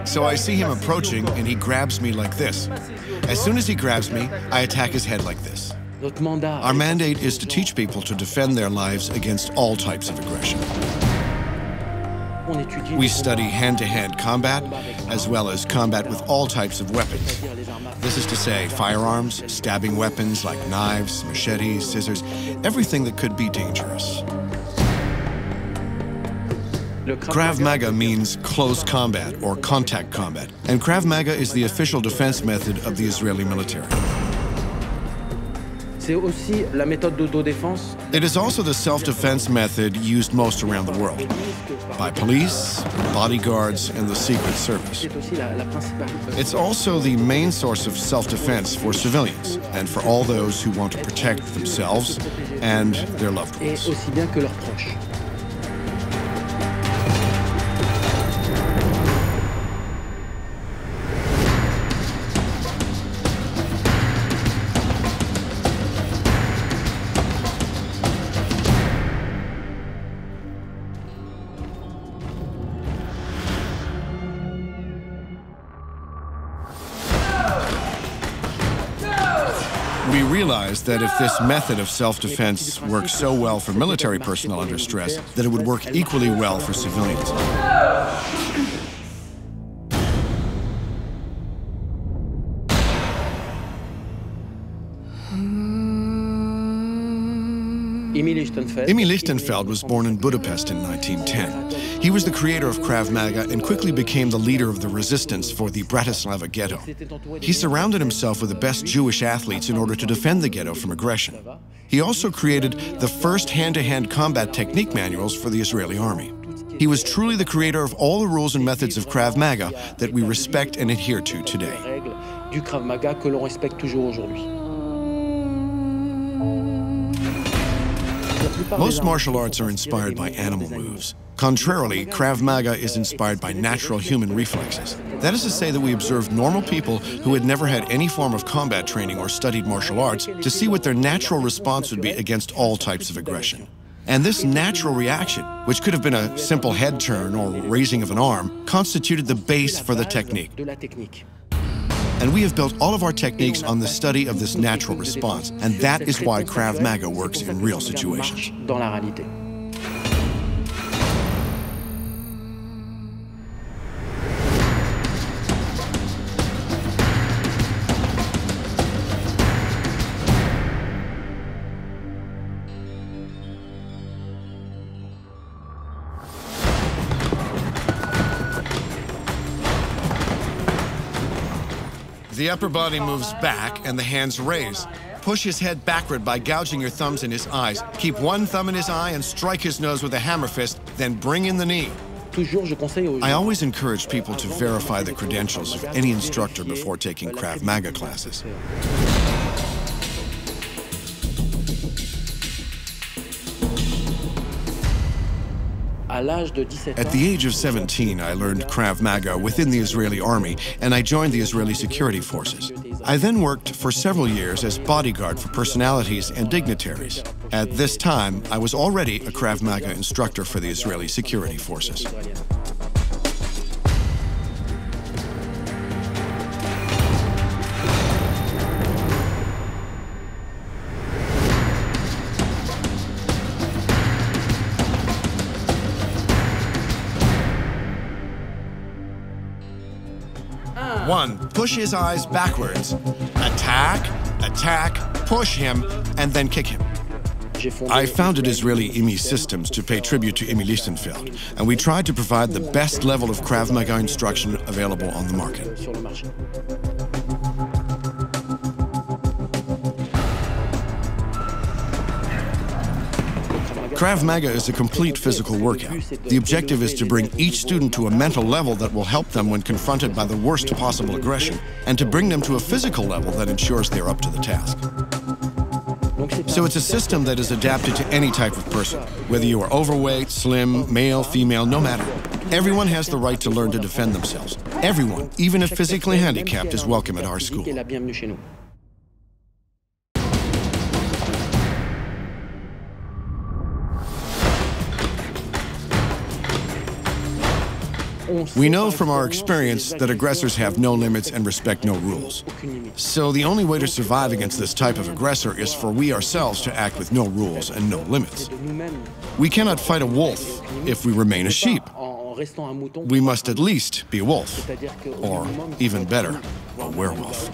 So I see him approaching, and he grabs me like this. As soon as he grabs me, I attack his head like this. Our mandate is to teach people to defend their lives against all types of aggression. We study hand-to-hand combat, as well as combat with all types of weapons. This is to say, firearms, stabbing weapons like knives, machetes, scissors, everything that could be dangerous. Krav Maga means close combat or contact combat, and Krav Maga is the official defense method of the Israeli military. It is also the self-defense method used most around the world, by police, bodyguards, and the Secret Service. It's also the main source of self-defense for civilians, and for all those who want to protect themselves and their loved ones. We realized that if this method of self-defense works so well for military personnel under stress, that it would work equally well for civilians. IMI Lichtenfeld was born in Budapest in 1910. He was the creator of Krav Maga and quickly became the leader of the resistance for the Bratislava ghetto. He surrounded himself with the best Jewish athletes in order to defend the ghetto from aggression. He also created the first hand-to-hand combat technique manuals for the Israeli army. He was truly the creator of all the rules and methods of Krav Maga that we respect and adhere to today. Most martial arts are inspired by animal moves. Contrarily, Krav Maga is inspired by natural human reflexes. That is to say that we observed normal people who had never had any form of combat training or studied martial arts to see what their natural response would be against all types of aggression. And this natural reaction, which could have been a simple head turn or raising of an arm, constituted the base for the technique. And we have built all of our techniques on the study of this natural response, and that is why Krav Maga works in real situations. The upper body moves back and the hands raise. Push his head backward by gouging your thumbs in his eyes. Keep one thumb in his eye and strike his nose with a hammer fist, then bring in the knee. I always encourage people to verify the credentials of any instructor before taking Krav Maga classes. At the age of 17, I learned Krav Maga within the Israeli army, and I joined the Israeli security forces. I then worked for several years as bodyguard for personalities and dignitaries. At this time, I was already a Krav Maga instructor for the Israeli security forces. One, push his eyes backwards. Attack, attack, push him, and then kick him. I founded Israeli IMI Systems to pay tribute to IMI Lichtenfeld, and we tried to provide the best level of Krav Maga instruction available on the market. Krav Maga is a complete physical workout. The objective is to bring each student to a mental level that will help them when confronted by the worst possible aggression, and to bring them to a physical level that ensures they're up to the task. So it's a system that is adapted to any type of person, whether you are overweight, slim, male, female, no matter. Everyone has the right to learn to defend themselves. Everyone, even if physically handicapped, is welcome at our school. We know from our experience that aggressors have no limits and respect no rules. So the only way to survive against this type of aggressor is for we ourselves to act with no rules and no limits. We cannot fight a wolf if we remain a sheep. We must at least be a wolf, or even better, a werewolf.